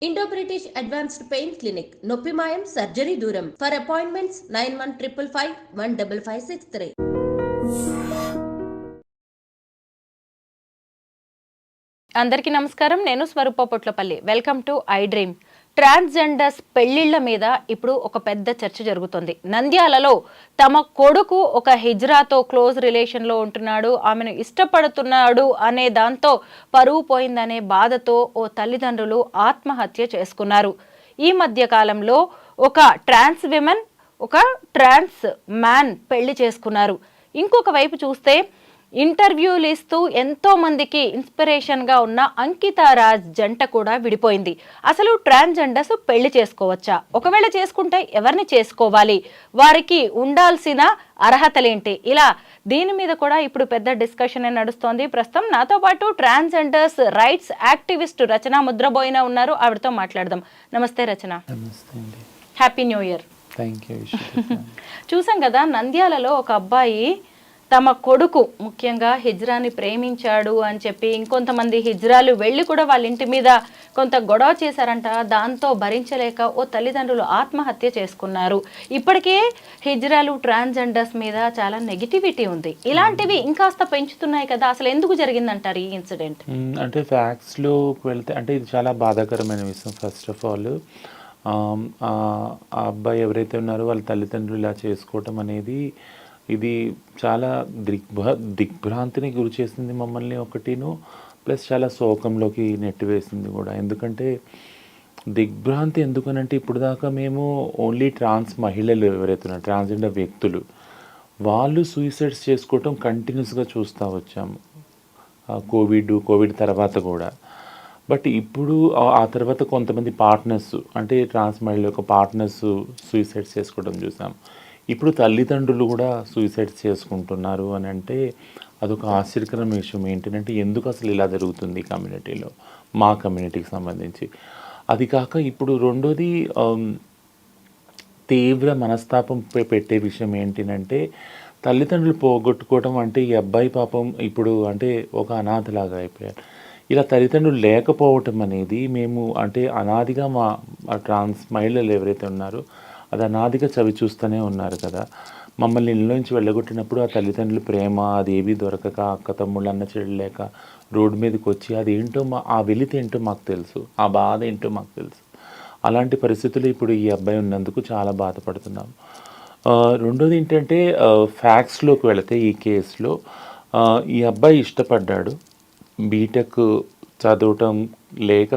Indo-British Advanced Pain Clinic, నొప్పి మాయం surgery దూరం. For appointments 9155515563. అందరికీ నమస్కారం. నేను Swaroopa Potlapalli. Welcome to I dream. Transgenders పెళ్లిళ్ల మీద ఇప్పుడు ఒక పెద్ద చర్చ జరుగుతుంది. నంద్యాలలో తమ కొడుకు ఒక హిజ్రాతో క్లోజ్ రిలేషన్లో ఉంటున్నాడు, ఆమెను ఇష్టపడుతున్నాడు అనే దాంతో పరువు పోయిందనే బాధతో ఓ తల్లిదండ్రులు ఆత్మహత్య చేసుకున్నారు. ఈ మధ్య కాలంలో ఒక ట్రాన్స్ విమెన్, ఒక ట్రాన్స్ మ్యాన్ పెళ్లి చేసుకున్నారు. ఇంకొక వైపు చూస్తే ఇంటర్వ్యూలు ఇస్తూ ఎంతో మందికి ఇన్స్పిరేషన్గా ఉన్న అంకితా రాజ్ జంట కూడా విడిపోయింది. అసలు ట్రాన్స్జెండర్స్ పెళ్లి చేసుకోవచ్చా? ఒకవేళ చేసుకుంటే ఎవరిని చేసుకోవాలి? వారికి ఉండాల్సిన అర్హతలేంటి? ఇలా దీని మీద కూడా ఇప్పుడు పెద్ద డిస్కషన్ నడుస్తోంది. ప్రస్తుతం నాతో పాటు ట్రాన్స్జెండర్స్ రైట్స్ యాక్టివిస్ట్ రచన ముద్రబోయిన ఉన్నారు. ఆవిడతో మాట్లాడదాం. నమస్తే రచన. Happy new year. చూసాం కదా, నంద్యాలలో ఒక అబ్బాయి తమ కొడుకు ముఖ్యంగా హిజ్రాని ప్రేమించాడు అని చెప్పి ఇంకొంతమంది హిజ్రాలు వెళ్ళి కూడా వాళ్ళ ఇంటి మీద కొంత గొడవ చేశారంట. దాంతో భరించలేక ఓ తల్లిదండ్రులు ఆత్మహత్య చేసుకున్నారు. ఇప్పటికే హిజ్రాలు ట్రాన్స్జెండర్స్ మీద చాలా నెగిటివిటీ ఉంది. ఇలాంటివి ఇంకాస్త పెంచుతున్నాయి కదా, అసలు ఎందుకు జరిగిందంటారు ఈ ఇన్సిడెంట్? అంటే ఫ్యాక్ట్స్లోకి వెళ్తే అంటే ఇది చాలా బాధాకరమైన విషయం. ఫస్ట్ ఆఫ్ ఆల్ ఆ అబ్బాయి ఎవరైతే ఉన్నారో వాళ్ళ తల్లిదండ్రులు ఇలా చేసుకోవటం అనేది ఇది చాలా దిగ్భ్రాంతిని గురి చేసింది మమ్మల్ని ఒకటిను, ప్లస్ చాలా శోకంలోకి నెట్టివేసింది కూడా. ఎందుకంటే దిగ్భ్రాంతి ఎందుకనంటే ఇప్పుడు దాకా మేము ఓన్లీ ట్రాన్స్ మహిళలు ఎవరైతే ఉన్నారు, ట్రాన్స్జెండర్ వ్యక్తులు, వాళ్ళు సూసైడ్స్ చేసుకోవటం కంటిన్యూస్గా చూస్తూ వచ్చాము. కోవిడ్ తర్వాత కూడా. బట్ ఇప్పుడు ఆ తర్వాత కొంతమంది పార్ట్నర్స్, అంటే ట్రాన్స్ మహిళల యొక్క పార్ట్నర్స్ సూసైడ్స్ చేసుకోవడం చూసాం. ఇప్పుడు తల్లిదండ్రులు కూడా సూసైడ్స్ చేసుకుంటున్నారు అని అంటే అదొక ఆశ్చర్యకరమైన విషయం. ఏంటంటే ఎందుకు అసలు ఇలా జరుగుతుంది కమ్యూనిటీలో, మా కమ్యూనిటీకి సంబంధించి. అది కాక ఇప్పుడు రెండోది తీవ్ర మనస్తాపం పెట్టే విషయం ఏంటంటే తల్లిదండ్రులు పోగొట్టుకోవడం. అంటే ఈ అబ్బాయి పాపం ఇప్పుడు అంటే ఒక అనాథలాగా అయిపోయారు. ఇలా తల్లిదండ్రులు లేకపోవటం అనేది మేము అంటే అనాదిగా మా ట్రాన్స్ మహిళలు ఎవరైతే ఉన్నారో అది అనాదిగా చవి చూస్తూనే ఉన్నారు కదా. మమ్మల్ని ఇళ్ళ నుంచి వెళ్ళగొట్టినప్పుడు ఆ తల్లిదండ్రుల ప్రేమ అదేవి దొరకక, అక్క తమ్ముళ్ళు అన్న చెల్లలేక రోడ్డు మీదకి వచ్చి అదేంటో ఆ వెలితి ఏంటో మాకు తెలుసు, ఆ బాధ ఏంటో మాకు తెలుసు. అలాంటి పరిస్థితులు ఇప్పుడు ఈ అబ్బాయి ఉన్నందుకు చాలా బాధపడుతున్నాం. రెండోది ఏంటంటే ఫ్యాక్ట్స్లోకి వెళితే ఈ కేసులో ఈ అబ్బాయి ఇష్టపడ్డాడు, బీటెక్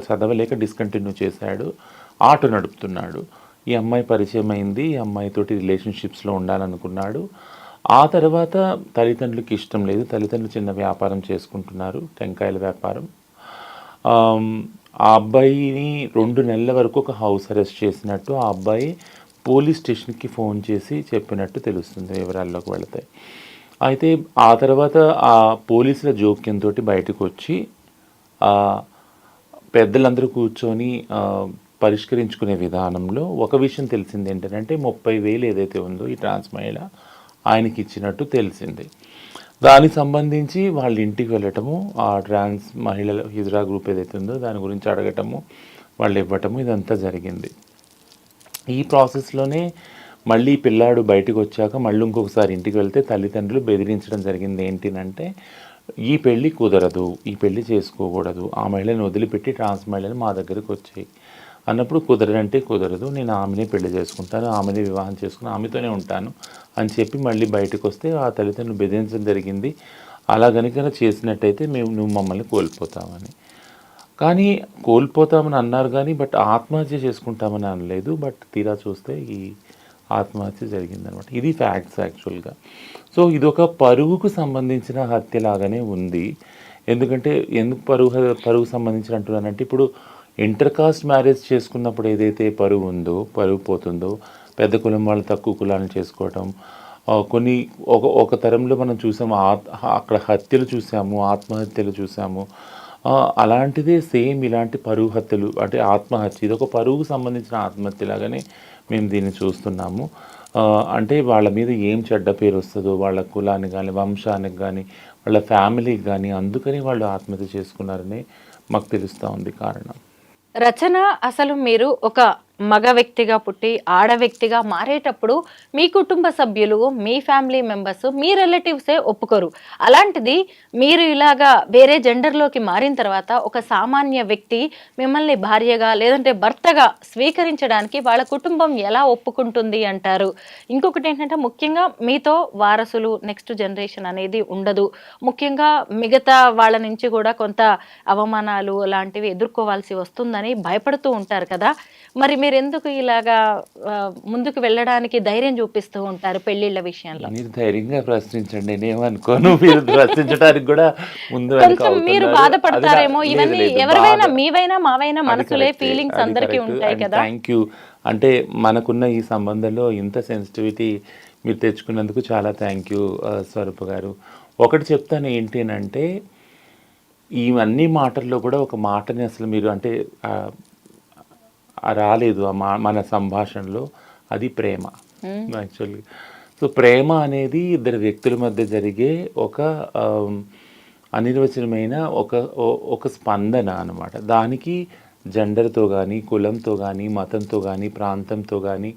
చదవలేక డిస్కంటిన్యూ చేశాడు, ఆటో నడుపుతున్నాడు. ఈ అమ్మాయి పరిచయం అయింది, ఈ అమ్మాయితోటి రిలేషన్షిప్స్లో ఉండాలనుకున్నాడు. ఆ తర్వాత తల్లిదండ్రులకి ఇష్టం లేదు, తల్లిదండ్రులు చిన్న వ్యాపారం చేసుకుంటున్నారు, టెంకాయల వ్యాపారం. ఆ అబ్బాయిని 2 నెలల వరకు ఒక హౌస్ అరెస్ట్ చేసినట్టు ఆ అబ్బాయి పోలీస్ స్టేషన్కి ఫోన్ చేసి చెప్పినట్టు తెలుస్తుంది వివరాల్లోకి వెళతాయి. అయితే ఆ తర్వాత ఆ పోలీసుల జోక్యంతో బయటకు వచ్చి పెద్దలందరూ కూర్చొని పరిష్కరించుకునే విధానంలో ఒక విషయం తెలిసింది ఏంటంటే 30,000 ఏదైతే ఉందో ఈ ట్రాన్స్ మహిళ ఆయనకి ఇచ్చినట్టు తెలిసింది. దానికి సంబంధించి వాళ్ళ ఇంటికి వెళ్ళటము, ఆ ట్రాన్స్ మహిళల హిజ్రా గ్రూప్ ఏదైతే ఉందో దాని గురించి అడగటము, వాళ్ళు ఇవ్వటము, ఇదంతా జరిగింది. ఈ ప్రాసెస్లోనే మళ్ళీ పిల్లాడు బయటకు వచ్చాక మళ్ళీ ఇంకొకసారి ఇంటికి వెళ్తే తల్లిదండ్రులు బెదిరించడం జరిగింది. ఏంటినంటే ఈ పెళ్ళి కుదరదు, ఈ పెళ్ళి చేసుకోకూడదు, ఆ మహిళని వదిలిపెట్టి ట్రాన్స్ మహిళని మా దగ్గరికి వచ్చాయి అన్నప్పుడు కుదరదంటే కుదరదు, నేను ఆమెనే పెళ్లి చేసుకుంటాను, ఆమెనే వివాహం చేసుకుని ఆమెతోనే ఉంటాను అని చెప్పి మళ్ళీ బయటకు వస్తే ఆ తల్లిదండ్రులు బెదిరించడం జరిగింది. అలా కనుక చేసినట్టయితే నువ్వు మమ్మల్ని కోల్పోతామని. కానీ కోల్పోతామని అన్నారు కానీ బట్ ఆత్మహత్య చేసుకుంటామని అనలేదు. బట్ తీరా చూస్తే ఈ ఆత్మహత్య జరిగిందనమాట. ఇది ఫ్యాక్ట్స్ యాక్చువల్గా. సో ఇదొక పరువుకు సంబంధించిన హత్యలాగానే ఉంది. ఎందుకంటే ఎందుకు పరువు సంబంధించిన అంటున్నానంటే ఇప్పుడు ఇంటర్ కాస్ట్ మ్యారేజ్ చేసుకున్నప్పుడు ఏదైతే పరువు పోతుందో, పెద్ద కులం వాళ్ళు తక్కువ కులాన్ని చేసుకోవటం, కొన్ని ఒక తరంలో మనం చూసాము, అక్కడ హత్యలు చూసాము, ఆత్మహత్యలు చూసాము. అలాంటిదే సేమ్ ఇలాంటి పరువు హత్యలు అంటే ఆత్మహత్య, ఇది ఒక పరువుకు సంబంధించిన ఆత్మహత్యలాగానే మేము దీన్ని చూస్తున్నాము. అంటే వాళ్ళ మీద ఏం చెడ్డ పేరు వస్తుందో, వాళ్ళ కులానికి కానీ వంశానికి కానీ వాళ్ళ ఫ్యామిలీకి కానీ, అందుకని వాళ్ళు ఆత్మహత్య చేసుకున్నారని మాకు తెలుస్తూ ఉంది కారణం. రచన, అసలు మీరు ఒక మగ వ్యక్తిగా పుట్టి ఆడ వ్యక్తిగా మారేటప్పుడు మీ కుటుంబ సభ్యులు, మీ ఫ్యామిలీ మెంబర్స్, మీ రిలేటివ్సే ఒప్పుకోరు. అలాంటిది మీరు ఇలాగా వేరే జెండర్లోకి మారిన తర్వాత ఒక సామాన్య వ్యక్తి మిమ్మల్ని భార్యగా లేదంటే భర్తగా స్వీకరించడానికి వాళ్ళ కుటుంబం ఎలా ఒప్పుకుంటుంది అంటారు? ఇంకొకటి ఏంటంటే ముఖ్యంగా మీతో వారసులు, నెక్స్ట్ జనరేషన్ అనేది ఉండదు. ముఖ్యంగా మిగతా వాళ్ళ నుంచి కూడా కొంత అవమానాలు లాంటివి ఎదుర్కోవాల్సి వస్తుందని భయపడుతూ ఉంటారు కదా. మరి మీరు ఎందుకు ఇలాగా ముందుకు వెళ్ళడానికి ధైర్యం చూపిస్తూ ఉంటారు పెళ్లిళ్ళ విషయంలో? మీరు ధైర్యంగా ప్రశ్నించండి, నేనేమనుకోను. మీరు ప్రశ్నించడానికి కూడా ముందు కొంచెం మీరు బాధపడతారేమో. ఇవన్నీ ఎవరివైనా, మీవైనా మావైనా మనసులే ఫీలింగ్స్ అందరికీ ఉంటాయి కదా. Thank you. అంటే మనకున్న ఈ సంబంధంలో ఇంత సెన్సిటివిటీ మీరు తెచ్చుకున్నందుకు చాలా థ్యాంక్ యూ స్వరూప గారు. ఒకటి చెప్తాను ఏంటి అంటే, ఇవన్నీ మాటల్లో కూడా ఒక మాటని అసలు మీరు అంటే రాలేదు మన సంభాషణలో, అది ప్రేమ యాక్చువల్లీ. సో ప్రేమ అనేది ఇద్దరు వ్యక్తుల మధ్య జరిగే ఒక అనిర్వచనమైన ఒక స్పందన అన్నమాట. దానికి జెండర్తో కానీ, కులంతో కానీ, మతంతో కానీ, ప్రాంతంతో కానీ,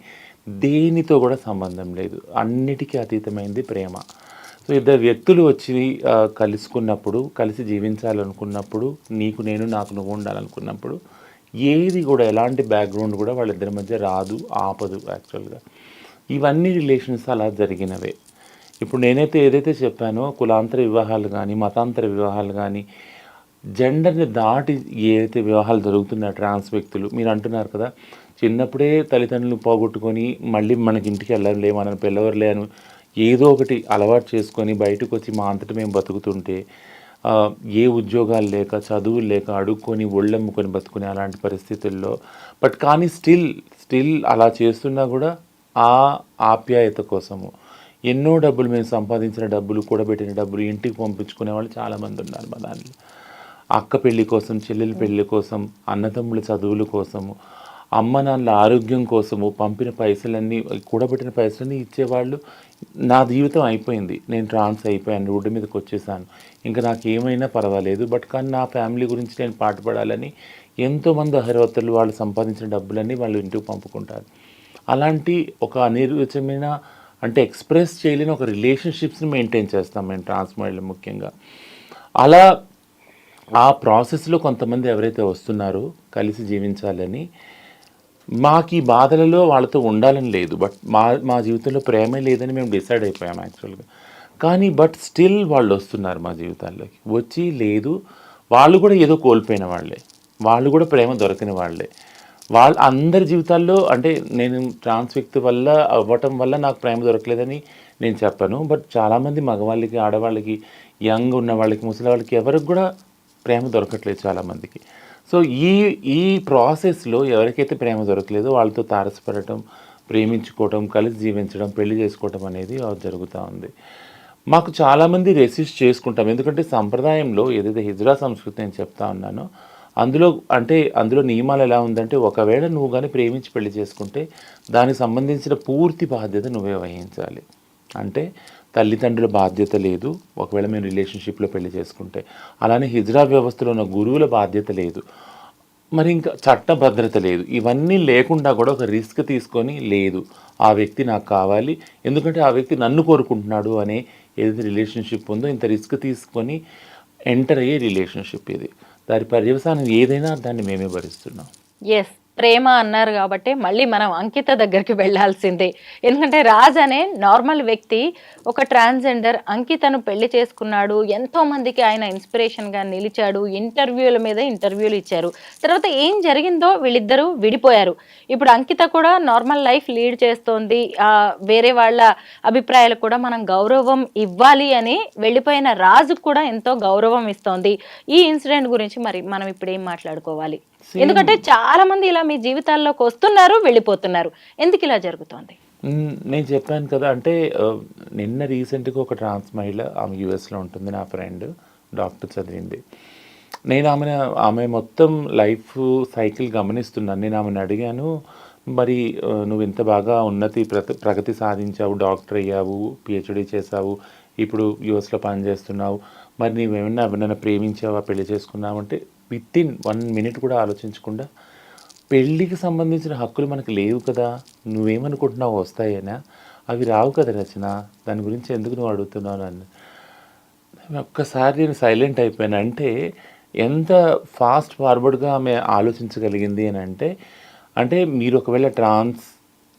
దేనితో కూడా సంబంధం లేదు. అన్నిటికీ అతీతమైనది ప్రేమ. సో ఇద్దరు వ్యక్తులు వచ్చి కలుసుకున్నప్పుడు, కలిసి జీవించాలనుకున్నప్పుడు, నీకు నేను, నాకు నువ్వు ఉండాలనుకున్నప్పుడు, ఏది కూడా ఎలాంటి బ్యాక్గ్రౌండ్ కూడా వాళ్ళిద్దరి మధ్య రాదు, ఆపదు యాక్చువల్గా. ఇవన్నీ రిలేషన్స్ అలా జరిగినవే. ఇప్పుడు నేనైతే ఏదైతే చెప్పానో, కులాంతర వివాహాలు కానీ, మతాంతర వివాహాలు కానీ, జెండర్ని దాటి ఏదైతే వివాహాలు జరుగుతున్నాయో ట్రాన్స్ వ్యక్తులు, మీరు అంటున్నారు కదా, చిన్నప్పుడే తల్లిదండ్రులు పోగొట్టుకొని మళ్ళీ మనకి ఇంటికి వెళ్ళలే, మన పిల్లవర్లే అని ఏదో ఒకటి అలవాటు చేసుకొని బయటకు వచ్చి మా అంతటి మేము బతుకుతుంటే, ఏ ఉద్యోగాలు లేక, చదువులు లేక, అడుక్కొని ఒళ్ళమ్ముకొని బతుకునే అలాంటి పరిస్థితుల్లో, బట్ కానీ స్టిల్ అలా చేస్తున్నా కూడా ఆ ఆప్యాయత కోసము ఎన్నో డబ్బులు, మేము సంపాదించిన డబ్బులు, కూడబెట్టిన డబ్బులు ఇంటికి పంపించుకునే వాళ్ళు చాలామంది ఉన్నారు మా దాంట్లో. అక్క పెళ్ళి కోసం, చెల్లెల పెళ్ళి కోసం, అన్నదమ్ముల చదువుల కోసము, అమ్మ నాన్నల ఆరోగ్యం కోసము పంపిన పైసలన్నీ, కూడబెట్టిన పైసలన్నీ ఇచ్చేవాళ్ళు. నా జీవితం అయిపోయింది, నేను ట్రాన్స్ అయిపోయాను, రోడ్డు మీదకి వచ్చేసాను, ఇంకా నాకు ఏమైనా పర్వాలేదు, బట్ కానీ నా ఫ్యామిలీ గురించి నేను పాటుపడాలని ఎంతోమంది అహర్వతలు వాళ్ళు సంపాదించిన డబ్బులన్నీ వాళ్ళు ఇంటికి పంపుకుంటారు. అలాంటి ఒక అనిర్వచనమైన అంటే ఎక్స్ప్రెస్ చేయలేని ఒక రిలేషన్షిప్స్ని మెయింటైన్ చేస్తాం మేము ట్రాన్స్ మహిళలు ముఖ్యంగా. అలా ఆ ప్రాసెస్లో కొంతమంది ఎవరైతే వస్తున్నారో కలిసి జీవించాలని, మాకు ఈ బాధలలో వాళ్ళతో ఉండాలని లేదు, బట్ మా జీవితంలో ప్రేమే లేదని మేము డిసైడ్ అయిపోయాం యాక్చువల్గా. కానీ బట్ స్టిల్ వాళ్ళు వస్తున్నారు మా జీవితాల్లోకి. వచ్చి లేదు, వాళ్ళు కూడా ఏదో కోల్పోయిన వాళ్ళే, వాళ్ళు కూడా ప్రేమ దొరకని వాళ్ళే. అందరి జీవితాల్లో అంటే నేను ట్రాన్స్ వ్యక్తి వల్ల అవ్వటం వల్ల నాకు ప్రేమ దొరకలేదని నేను చెప్పను, బట్ చాలామంది మగవాళ్ళకి, ఆడవాళ్ళకి, యంగ్ ఉన్న వాళ్ళకి, ముసలి వాళ్ళకి ఎవరికి కూడా ప్రేమ దొరకట్లేదు చాలామందికి. సో ఈ ప్రాసెస్లో ఎవరికైతే ప్రేమ దొరకలేదో వాళ్ళతో తారసపడటం, ప్రేమించుకోవటం, కలిసి జీవించడం, పెళ్లి చేసుకోవటం అనేది జరుగుతూ ఉంది. మాకు చాలామంది రెసిస్ట్ చేసుకుంటాం, ఎందుకంటే సంప్రదాయంలో ఏదైతే హిజ్రా సంస్కృతి నేను చెప్తా ఉన్నానో అందులో నియమాలు ఎలా ఉందంటే, ఒకవేళ నువ్వు కానీ ప్రేమించి పెళ్లి చేసుకుంటే దానికి సంబంధించిన పూర్తి బాధ్యత నువ్వే వహించాలి. అంటే తల్లిదండ్రుల బాధ్యత లేదు ఒకవేళ మేము రిలేషన్షిప్లో పెళ్లి చేసుకుంటే, అలానే హిజ్రా వ్యవస్థలో ఉన్న గురువుల బాధ్యత లేదు, మరి ఇంకా చట్టభద్రత లేదు. ఇవన్నీ లేకుండా కూడా ఒక రిస్క్ తీసుకొని, లేదు ఆ వ్యక్తి నాకు కావాలి, ఎందుకంటే ఆ వ్యక్తి నన్ను కోరుకుంటున్నాడు అనే ఏదైతే రిలేషన్షిప్ ఉందో, ఇంత రిస్క్ తీసుకొని ఎంటర్ అయ్యే రిలేషన్షిప్ ఇది. దాని పర్యవసానం ఏదైనా దాన్ని మేమే భరిస్తున్నాం. ఎస్, ప్రేమ అన్నారు కాబట్టి మళ్ళీ మనం అంకిత దగ్గరికి వెళ్ళాల్సిందే. ఎందుకంటే రాజ్ అనే నార్మల్ వ్యక్తి ఒక ట్రాన్స్జెండర్ అంకితను పెళ్లి చేసుకున్నాడు, ఎంతో మందికి ఆయన ఇన్స్పిరేషన్గా నిలిచాడు, ఇంటర్వ్యూల మీద ఇంటర్వ్యూలు ఇచ్చారు. తర్వాత ఏం జరిగిందో వీళ్ళిద్దరూ విడిపోయారు. ఇప్పుడు అంకిత కూడా నార్మల్ లైఫ్ లీడ్ చేస్తోంది. వేరే వాళ్ళ అభిప్రాయాలకు కూడా మనం గౌరవం ఇవ్వాలి అని వెళ్ళిపోయిన రాజుకు కూడా ఎంతో గౌరవం ఇస్తోంది. ఈ ఇన్సిడెంట్ గురించి మరి మనం ఇప్పుడు ఏం మాట్లాడుకోవాలి? ఎందుకంటే చాలా మంది ఇలా మీ జీవితాల్లోకి వస్తున్నారు, వెళ్ళిపోతున్నారు. ఎందుకు ఇలా జరుగుతోంది? నేను చెప్పాను కదా, అంటే నిన్న రీసెంట్గా ఒక ట్రాన్స్ మహిళ, ఆమె యూఎస్లో ఉంటుంది, నా ఫ్రెండ్, డాక్టర్ చదివింది. నేను ఆమె మొత్తం లైఫ్ సైకిల్ గమనిస్తున్నాను. నేను ఆమెను అడిగాను, మరి నువ్వు ఇంత బాగా ప్రగతి సాధించావు, డాక్టర్ అయ్యావు, పిహెచ్డి చేసావు, ఇప్పుడు యూఎస్లో పనిచేస్తున్నావు, మరి నీవేమన్నా ఎవరినైనా ప్రేమించావా, పెళ్లి చేసుకున్నావు అంటే విత్ ఇన్ 1 minute కూడా ఆలోచించకుండా పెళ్ళికి సంబంధించిన హక్కులు మనకు లేవు కదా, నువ్వేమనుకుంటున్నావు వస్తాయేనా, అవి రావు కదా రచన, దాని గురించి ఎందుకు నువ్వు అడుగుతున్నావు నన్ను. ఒక్కసారి నేను సైలెంట్ అయిపోయాను. అంటే ఎంత ఫాస్ట్ ఫార్వర్డ్గా ఆమె ఆలోచించగలిగింది అని అంటే మీరు ఒకవేళ ట్రాన్స్,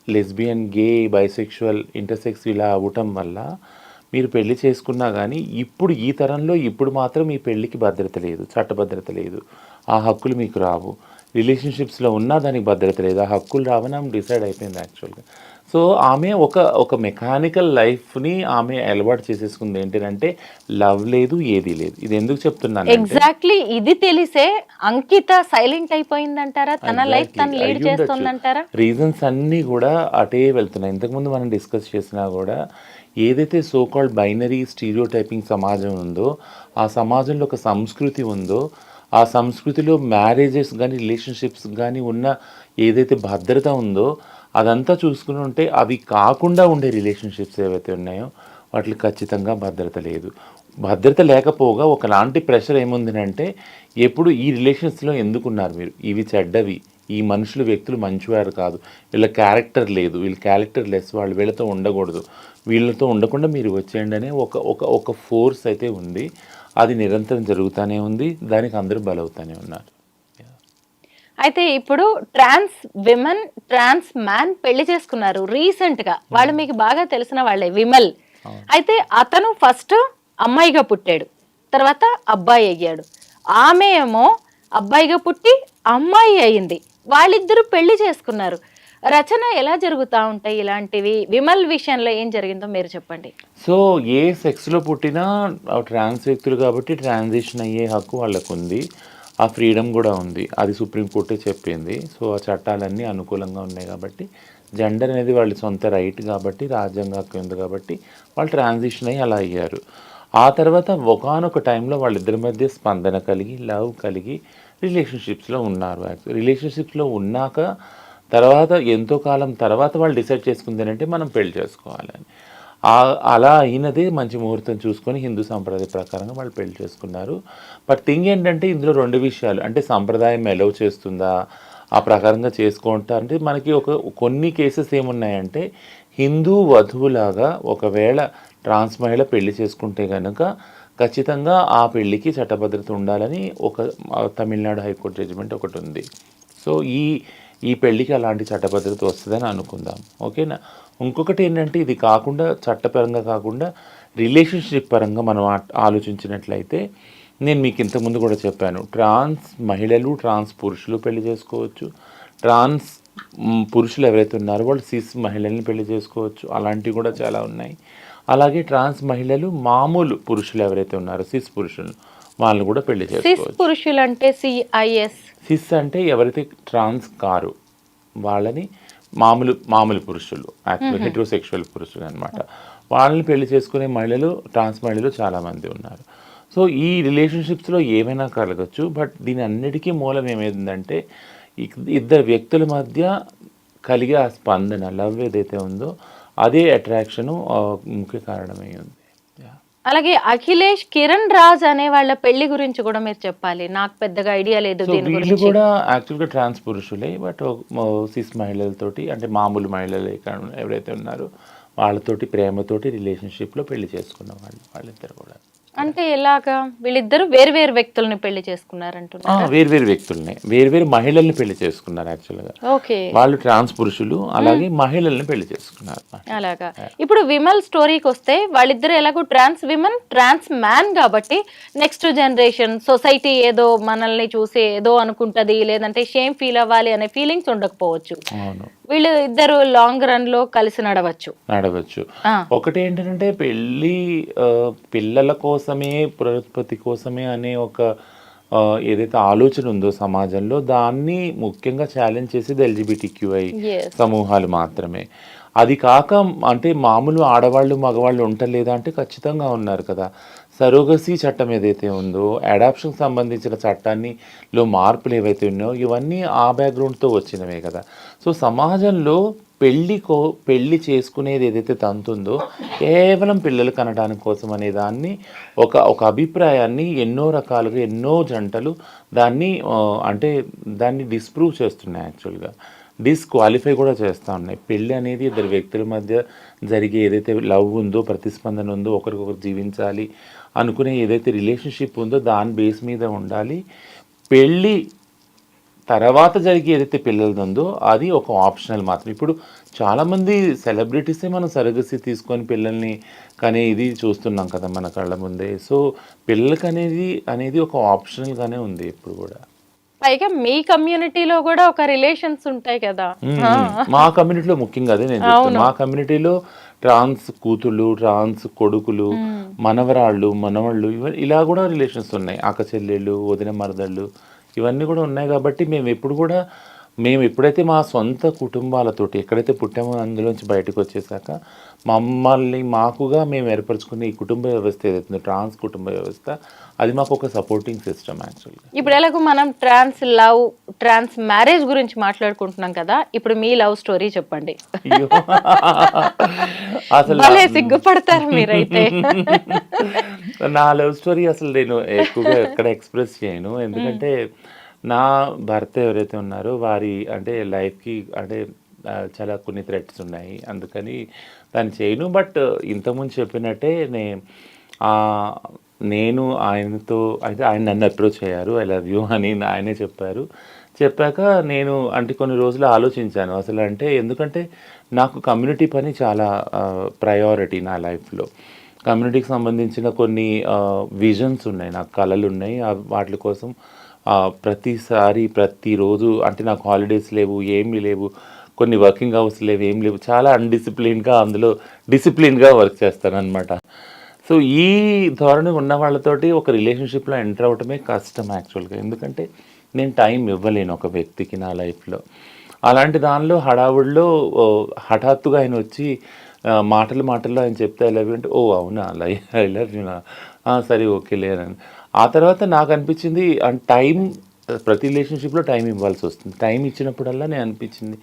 లెస్బియన్, గే, బైసెక్షువల్, ఇంటర్సెక్స్ ఇలా అవ్వటం వల్ల మీరు పెళ్లి చేసుకున్నా కానీ ఇప్పుడు ఈ తరంలో ఇప్పుడు మాత్రం ఈ పెళ్ళికి భద్రత లేదు, చట్టభద్రత లేదు, ఆ హక్కులు మీకు రావు. రిలేషన్షిప్స్లో ఉన్నా దానికి భద్రత లేదు, ఆ హక్కులు రావని ఆమె డిసైడ్ అయిపోయింది యాక్చువల్గా. సో ఆమె ఒక మెకానికల్ లైఫ్ని ఆమె అలవాటు చేసేసుకుంది. ఏంటంటే లవ్ లేదు, ఏది లేదు. ఇది ఎందుకు చెప్తున్నాను, ఎగ్జాక్ట్లీ ఇది తెలిసే అంకిత సైలెంట్ అయిపోయిందంటారా, తన లైఫ్ తను లీడ్ చేస్తుందంటారా? రీజన్స్ అన్నీ కూడా అటే వెళ్తున్నాయి. ఇంతకుముందు మనం డిస్కస్ చేసినా కూడా ఏదైతే సోకాల్డ్ బైనరీ స్టీరియోటైపింగ్ సమాజం ఉందో, ఆ సమాజంలో ఒక సంస్కృతి ఉందో, ఆ సంస్కృతిలో మ్యారేజెస్ కానీ రిలేషన్షిప్స్ కానీ ఉన్న ఏదైతే భద్రత ఉందో అదంతా చూసుకుని ఉంటే అవి కాకుండా ఉండే రిలేషన్షిప్స్ ఏవైతే ఉన్నాయో వాటికి ఖచ్చితంగా భద్రత లేదు. భద్రత లేకపోగా ఒకలాంటి ప్రెషర్ ఏముందంటే ఎప్పుడు ఈ రిలేషన్స్లో ఎందుకున్నారు మీరు, ఇవి చెడ్డవి, ఈ మనుషులు వ్యక్తులు మంచివారు కాదు, వీళ్ళ క్యారెక్టర్ లేదు, వీళ్ళ క్యారెక్టర్ లెస్, వాళ్ళు వీళ్ళతో ఉండకూడదు, వీళ్ళతో ఉండకుండా మీరు వచ్చేయండి అనే ఒక ఫోర్స్ అయితే ఉంది. అది నిరంతరం జరుగుతూనే ఉంది, దానికి అందరూ బలవుతూనే ఉన్నారు. అయితే ఇప్పుడు ట్రాన్స్ విమెన్, ట్రాన్స్ మ్యాన్ పెళ్లి చేసుకున్నారు రీసెంట్ గా. వాళ్ళు మీకు బాగా తెలిసిన వాళ్ళే, విమల్. అయితే అతను ఫస్ట్ అమ్మాయిగా పుట్టాడు, తర్వాత అబ్బాయి అయ్యాడు. ఆమె ఏమో అబ్బాయిగా పుట్టి అమ్మాయి అయింది. వాళ్ళిద్దరూ పెళ్లి చేసుకున్నారు. రచన ఎలా జరుగుతూ ఉంటాయి ఇలాంటివి? విమల్ విషయంలో ఏం జరిగిందో మీరు చెప్పండి. సో ఏ సెక్స్లో పుట్టినా ట్రాన్స్ వ్యక్తులు కాబట్టి ట్రాన్సిషన్ అయ్యే హక్కు వాళ్ళకు ఉంది, ఆ ఫ్రీడమ్ కూడా ఉంది. అది సుప్రీంకోర్టే చెప్పింది. సో ఆ చట్టాలన్నీ అనుకూలంగా ఉన్నాయి కాబట్టి, జెండర్ అనేది వాళ్ళ సొంత రైట్ కాబట్టి, రాజ్యాంగ హక్కు ఉంది కాబట్టి వాళ్ళు ట్రాన్సిషన్ అయ్యి అలా అయ్యారు. ఆ తర్వాత ఒకానొక టైంలో వాళ్ళిద్దరి మధ్య స్పందన కలిగి, లవ్ కలిగి రిలేషన్షిప్స్లో ఉన్నారు. రిలేషన్షిప్స్లో ఉన్నాక తర్వాత ఎంతో కాలం తర్వాత వాళ్ళు డిసైడ్ చేసుకుంది అంటే మనం పెళ్లి చేసుకోవాలని. అలా అయినదే మంచి ముహూర్తం చూసుకొని హిందూ సంప్రదాయ ప్రకారంగా వాళ్ళు పెళ్లి చేసుకున్నారు. బట్ థింగ్ ఏంటంటే ఇందులో రెండు విషయాలు, అంటే సంప్రదాయం ఎలవ్ చేస్తుందా, ఆ ప్రకారంగా చేసుకుంటా అంటే మనకి కొన్ని కేసెస్ ఏమున్నాయంటే హిందూ వధువులాగా ఒకవేళ ట్రాన్స్ మహిళ పెళ్లి చేసుకుంటే కనుక ఖచ్చితంగా ఆ పెళ్లికి చట్టభద్రత ఉండాలని ఒక తమిళనాడు హైకోర్టు జడ్జిమెంట్ ఒకటి ఉంది. సో ఈ పెళ్ళికి అలాంటి చట్టభద్రత వస్తుందని అనుకుందాం, ఓకేనా. ఇంకొకటి ఏంటంటే ఇది కాకుండా, చట్టపరంగా కాకుండా రిలేషన్షిప్ పరంగా మనం ఆలోచించినట్లయితే నేను మీకు ఇంతకుముందు కూడా చెప్పాను, ట్రాన్స్ మహిళలు, ట్రాన్స్ పురుషులు పెళ్లి చేసుకోవచ్చు. ట్రాన్స్ పురుషులు ఎవరైతే ఉన్నారో వాళ్ళు సిస్ మహిళల్ని పెళ్లి చేసుకోవచ్చు, అలాంటివి కూడా చాలా ఉన్నాయి. అలాగే ట్రాన్స్ మహిళలు మామూలు పురుషులు ఎవరైతే ఉన్నారో సిస్ పురుషులు వాళ్ళని కూడా పెళ్లి చేసుకోవచ్చు. పురుషులు అంటే సిస్ అంటే ఎవరైతే ట్రాన్స్ కారు వాళ్ళని మామూలు పురుషులు, యాక్చువల్ హెట్రోసెక్షువల్ పురుషులు అనమాట. వాళ్ళని పెళ్లి చేసుకునే మహిళలు, ట్రాన్స్ మహిళలు చాలామంది ఉన్నారు. సో ఈ రిలేషన్షిప్స్లో ఏమైనా కలగచ్చు. బట్ దీని అన్నిటికీ మూలం ఏమైందంటే ఇద్దరు వ్యక్తుల మధ్య కలిగే ఆ స్పందన, లవ్ ఏదైతే ఉందో అదే అట్రాక్షను ముఖ్య కారణమై ఉంది. అలాగే అఖిలేష్, కిరణ్ రాజ్ అనే వాళ్ళ పెళ్లి గురించి కూడా మీరు చెప్పాలి, నాకు పెద్దగా ఐడియా లేదు దీని గురించి. వీళ్ళు కూడా యాక్చువల్గా ట్రాన్స్ పురుషులే, బట్ సిస్ మహిళలతోటి, అంటే మామూలు మహిళలు ఎవరైతే ఉన్నారో వాళ్ళతోటి ప్రేమతోటి రిలేషన్షిప్లో పెళ్లి చేసుకున్న వాళ్ళిద్దరు కూడా. అంటే ఎలాగా? వీళ్ళిద్దరు వేరు వ్యక్తుల్ని పెళ్లి చేసుకున్నారంటున్నారు. వేరు వ్యక్తుల్ని, వేరు మహిళల్ని పెళ్లి చేసుకున్నారు యాక్చువల్గా. ఓకే, వాళ్ళు ట్రాన్స్ పురుషులు, అలాగే మహిళల్ని పెళ్లి చేసుకున్నారు. అలాగా. ఇప్పుడు విమల్ స్టోరీకి వస్తే వాళ్ళిద్దరు ఎలాగో ట్రాన్స్ విమన్, ట్రాన్స్ మ్యాన్ కాబట్టి నెక్స్ట్ జనరేషన్ సొసైటీ ఏదో మనల్ని చూసి ఏదో అనుకుంటది, లేదంటే షేమ్ ఫీల్ అవ్వాలి అనే ఫీలింగ్స్ ఉండకపోవచ్చు. అవును, వీళ్ళు ఇద్దరు లాంగ్ రన్ లో కలిసి నడవచ్చు. ఒకటి ఏంటంటే పెళ్ళి పిల్లల కోసమే, పునరుత్పత్తి కోసమే అనే ఒక ఏదైతే ఆలోచన ఉందో సమాజంలో, దాన్ని ముఖ్యంగా ఛాలెంజ్ చేసేది LGBTQI సమూహాలు మాత్రమే. అది కాక అంటే మామూలు ఆడవాళ్ళు మగవాళ్ళు ఉండలేదా అంటే ఖచ్చితంగా ఉన్నారు కదా. సరోగసీ చట్టం ఏదైతే ఉందో, అడాప్షన్కి సంబంధించిన చట్టాల్లో మార్పులు ఏవైతే ఉన్నాయో ఇవన్నీ ఆ బ్యాక్గ్రౌండ్తో వచ్చినవే కదా. సో సమాజంలో పెళ్ళి చేసుకునేది ఏదైతే తంతుందో కేవలం పిల్లలు కనడానికి కోసం అనే దాన్ని ఒక అభిప్రాయాన్ని ఎన్నో రకాలుగా ఎన్నో జంటలు దాన్ని అంటే దాన్ని డిస్ప్రూవ్ చేస్తున్నాయి, యాక్చువల్గా డిస్క్వాలిఫై కూడా చేస్తూ ఉన్నాయి. పెళ్ళి అనేది ఇద్దరు వ్యక్తుల మధ్య జరిగే ఏదైతే లవ్ ఉందో, ప్రతిస్పందన ఉందో, ఒకరికొకరు జీవించాలి అనుకునే ఏదైతే రిలేషన్షిప్ ఉందో దాని బేస్ మీద ఉండాలి. పెళ్ళి తర్వాత జరిగే ఏదైతే పిల్లలది ఉందో అది ఒక ఆప్షనల్ మాత్రం. ఇప్పుడు చాలామంది సెలబ్రిటీసే మనం సరగసి తీసుకొని పిల్లల్ని కానీ ఇది చూస్తున్నాం కదా మన కళ్ళ ముందే. సో పిల్లలకి అనేది ఒక ఆప్షనల్గానే ఉంది ఇప్పుడు కూడా. పైగా మీ కమ్యూనిటీలో కూడా ఒక రిలేషన్స్ ఉంటాయి కదా. మా కమ్యూనిటీలో ముఖ్యంగా అదే నేను చెప్తాను. మా కమ్యూనిటీలో ట్రాన్స్ కూతుళ్ళు, ట్రాన్స్ కొడుకులు, మనవరాళ్ళు, మనవళ్ళు ఇలా కూడా రిలేషన్స్ ఉన్నాయి. అక్క చెల్లెళ్ళు, వదిన మరదళ్ళు ఇవన్నీ కూడా ఉన్నాయి. కాబట్టి మేము ఎప్పుడైతే మా సొంత కుటుంబాలతోటి ఎక్కడైతే పుట్టామో అందులోంచి బయటకు వచ్చేసాక మాకుగా మేము ఏర్పరచుకునే ఈ కుటుంబ వ్యవస్థ ఏదైతుందో ట్రాన్స్ కుటుంబ వ్యవస్థ అది మాకు ఒక సపోర్టింగ్ సిస్టమ్ యాక్చువల్గా. ఇప్పుడు ఎలాగో మనం ట్రాన్స్ మ్యారేజ్ గురించి మాట్లాడుకుంటున్నాం కదా, ఇప్పుడు మీ లవ్ స్టోరీ చెప్పండి. అసలు సిగ్గుపడతారు మీరైతే. నా లవ్ స్టోరీ అసలు నేను ఎక్కువగా ఎక్కడ ఎక్స్ప్రెస్ చేయను, ఎందుకంటే నా భర్త ఎవరైతే ఉన్నారో వారి అంటే లైఫ్కి అంటే చాలా కొన్ని థ్రెట్స్ ఉన్నాయి, అందుకని దాన్ని చేయను. బట్ ఇంతకుముందు చెప్పినట్టే నేను ఆయనతో అయితే ఆయన నన్ను అప్రోచ్ అయ్యారు, ఐ లవ్ యూ అని ఆయనే చెప్పాక నేను అంటే కొన్ని రోజులు ఆలోచించాను అసలు. అంటే ఎందుకంటే నాకు కమ్యూనిటీ పని చాలా ప్రయారిటీ నా లైఫ్లో. కమ్యూనిటీకి సంబంధించిన కొన్ని విజన్స్ ఉన్నాయి, నాకు కళలు ఉన్నాయి. వాటి కోసం ప్రతిరోజు అంటే నాకు హాలిడేస్ లేవు, ఏమీ లేవు, కొన్ని వర్కింగ్ అవర్స్ లేవు, ఏం లేవు, చాలా అన్డిసిప్లిన్గా అందులో డిసిప్లిన్గా వర్క్ చేస్తాను అనమాట. సో ఈ ధోరణి ఉన్న వాళ్ళతోటి ఒక రిలేషన్షిప్లో ఎంటర్ అవటమే కష్టం యాక్చువల్గా, ఎందుకంటే నేను టైం ఇవ్వలేను ఒక వ్యక్తికి నా లైఫ్లో. అలాంటి దానిలో హడావుడిలో హఠాత్తుగా ఆయన వచ్చి మాటల్లో ఆయన చెప్తే ఐ లవ్ యూ అంటే, ఓ అవునా ఐ లవ్ యూ నా సరే ఓకే లేనని. ఆ తర్వాత నాకు అనిపించింది టైం ప్రతి రిలేషన్షిప్లో టైం ఇవ్వాల్సి వస్తుంది. టైం ఇచ్చినప్పుడల్లా నేను అనిపించింది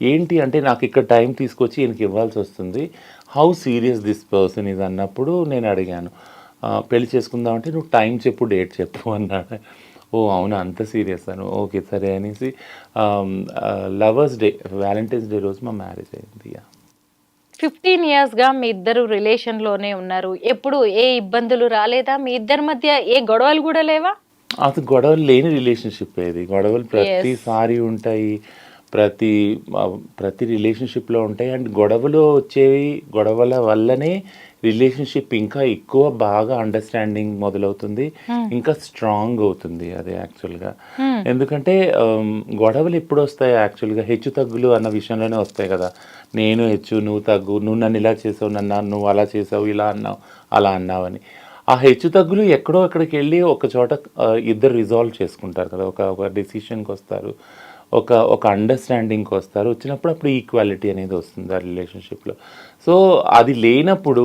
ఏంటి అంటే నాకు ఇక్కడ టైం తీసుకొచ్చి ఈయనకి ఇవ్వాల్సి వస్తుంది, హౌ సీరియస్ దిస్ పర్సన్ ఇది అన్నప్పుడు నేను అడిగాను పెళ్లి చేసుకుందామంటే నువ్వు టైం చెప్పు, డేట్ చెప్పు అన్నాడు. ఓ అవునా అంత సీరియస్ అను, ఓకే సరే అనేసి లవర్స్ డే వ్యాలంటైన్స్ డే రోజు మా మ్యారేజ్ అయింది. 15 yearsగా మీ ఇద్దరు రిలేషన్లోనే ఉన్నారు, ఎప్పుడు ఏ ఇబ్బందులు రాలేదా? మీ ఇద్దరి మధ్య ఏ గొడవలు కూడా లేవా? అసలు గొడవలు లేని రిలేషన్షిప్ ఇది. గొడవలు ప్రతిసారి ఉంటాయి, ప్రతి రిలేషన్షిప్లో ఉంటాయి. అండ్ గొడవలు వచ్చేవి, గొడవల వల్లనే రిలేషన్షిప్ ఇంకా ఎక్కువ బాగా అండర్స్టాండింగ్ మొదలవుతుంది, ఇంకా స్ట్రాంగ్ అవుతుంది అది యాక్చువల్గా. ఎందుకంటే గొడవలు ఎప్పుడు వస్తాయి యాక్చువల్గా, హెచ్చు తగ్గులు అన్న విషయంలోనే వస్తాయి కదా. నేను హెచ్చు, నువ్వు తగ్గు, నువ్వు నన్ను ఇలా చేసావు, నువ్వు అలా చేసావు, ఇలా అన్నావు, అలా అన్నావు అని. ఆ హెచ్చు తగ్గులు ఎక్కడో అక్కడికి వెళ్ళి ఒక చోట ఇద్దరు రిజాల్వ్ చేసుకుంటారు కదా, ఒక డెసిషన్కి వస్తారు, ఒక అండర్స్టాండింగ్కి వస్తారు. అప్పుడు ఈక్వాలిటీ అనేది వస్తుంది ఆ రిలేషన్షిప్లో. సో అది లేనప్పుడు,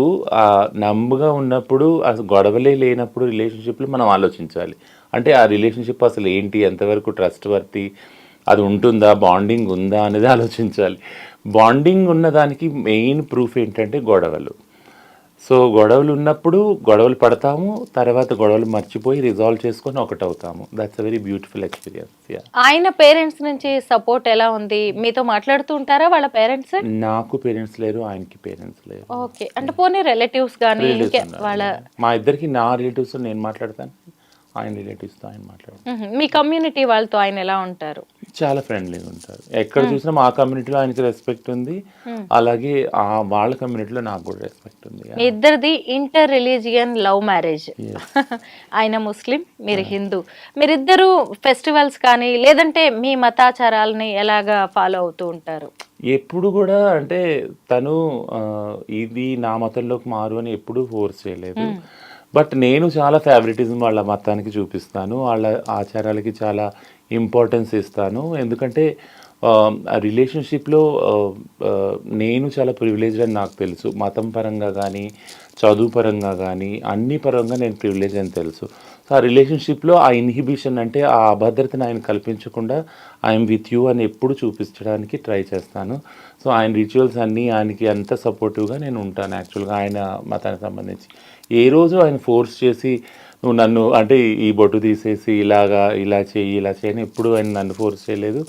నమ్ముగా ఉన్నప్పుడు, అసలు గొడవలే లేనప్పుడు రిలేషన్షిప్లో మనం ఆలోచించాలి. అంటే ఆ రిలేషన్షిప్ అసలు ఏంటి, ఎంతవరకు ట్రస్ట్ వర్తి, అది ఉంటుందా, బాండింగ్ ఉందా అనేది ఆలోచించాలి. బాండింగ్ ఉన్నదానికి మెయిన్ ప్రూఫ్ ఏంటంటే గొడవలు. సో గొడవలు ఉన్నప్పుడు గొడవలు పడతాము, తర్వాత గొడవలు మర్చిపోయి రిజాల్వ్ చేసుకొని ఒకటవుతాము. That's a very beautiful experience. ఆయన పేరెంట్స్ నుంచి సపోర్ట్ ఎలా ఉంది? మీతో మాట్లాడుతూ ఉంటారా వాళ్ళ పేరెంట్స్? నాకు పేరెంట్స్ లేరు, ఆయనకి పేరెంట్స్ లేరు. ఓకే, అంటే పోనీ రిలేటివ్స్ కానీ వాళ్ళ మా ఇద్దరికి నా రిలేటివ్స్ నేను మాట్లాడతాను, ఆయన రిలేటివ్స్తో ఆయన మాట్లాడతాను. మీ కమ్యూనిటీ వాళ్ళతో ఆయన ఎలా ఉంటారు? చాలా ఫ్రెండ్లీగా ఉంటారు. ఎక్కడ చూసినా మా కమ్యూనిటీలో ఆయనకి రెస్పెక్ట్ ఉంది, అలాగే వాళ్ళ కమ్యూనిటీలో నాకు కూడా రెస్పెక్ట్ ఉంది. మీ ఇద్దరిది ఇంటర్ రిలీజియన్ లవ్ మ్యారేజ్. ఆయన ముస్లిం, మీరు హిందూ. మీరిద్దరు ఫెస్టివల్స్ కానీ లేదంటే మీ మతాచారాలని ఎలాగా ఫాలో అవుతూ ఉంటారు? ఎప్పుడు కూడా అంటే తను ఇది నా మతంలోకి మారు అని ఎప్పుడూ ఫోర్స్ చేయలేదు. బట్ నేను చాలా ఫేవరెటిజం వాళ్ళ మతానికి చూపిస్తాను, వాళ్ళ ఆచారాలకి చాలా ఇంపార్టెన్స్ ఇస్తాను. ఎందుకంటే రిలేషన్షిప్లో నేను చాలా ప్రివిలేజ్డ్ అని నాకు తెలుసు. మతం పరంగా కానీ, చదువు పరంగా కానీ, అన్ని పరంగా నేను ప్రివిలేజ్ అని తెలుసు. సో ఆ రిలేషన్షిప్లో ఆ ఇన్హిబిషన్ అంటే ఆ అభద్రతను ఆయన కల్పించకుండా ఐఎమ్ విత్ యూ అని ఎప్పుడు చూపించడానికి ట్రై చేస్తాను. సో ఆయన రిచువల్స్ అన్నీ ఆయనకి అంత సపోర్టివ్గా నేను ఉంటాను. యాక్చువల్గా ఆయన మతానికి సంబంధించి ఏ రోజు ఆయన ఫోర్స్ చేసి నువ్వు నన్ను అంటే ఈ బొట్టు తీసేసి ఇలా చేయని ఎప్పుడు ఆయన నన్ను ఫోర్స్ చేయలేదు,